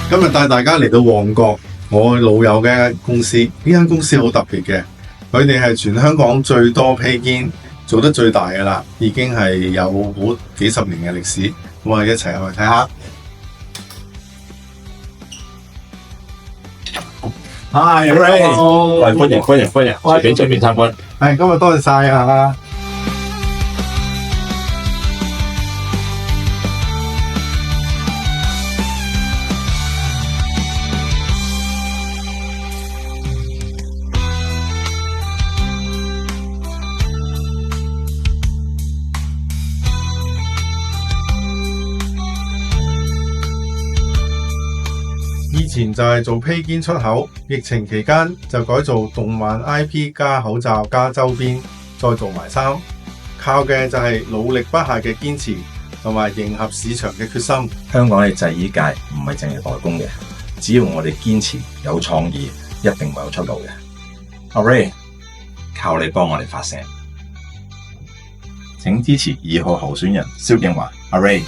今日帶大家嚟到旺角，我老友嘅一間公司。呢間公司好特別嘅，佢哋係全香港最多披肩做得最大嘅啦，已經係有好幾十年嘅歷史。咁我哋一齊去睇下。Hi Ray，歡迎，隨便隨便參觀。係今日多謝晒啊！以前就係做披肩出口，疫情期間就改做動漫 IP 加口罩加周邊，再做埋衫。靠嘅就係努力不懈嘅堅持，同埋迎合市場嘅決心。香港嘅製衣界唔係淨係代工嘅，只要我哋堅持有創意，一定會有出路嘅。阿 Ray，靠你幫我哋發聲，請支持2號候選人蕭敬華。阿 Ray。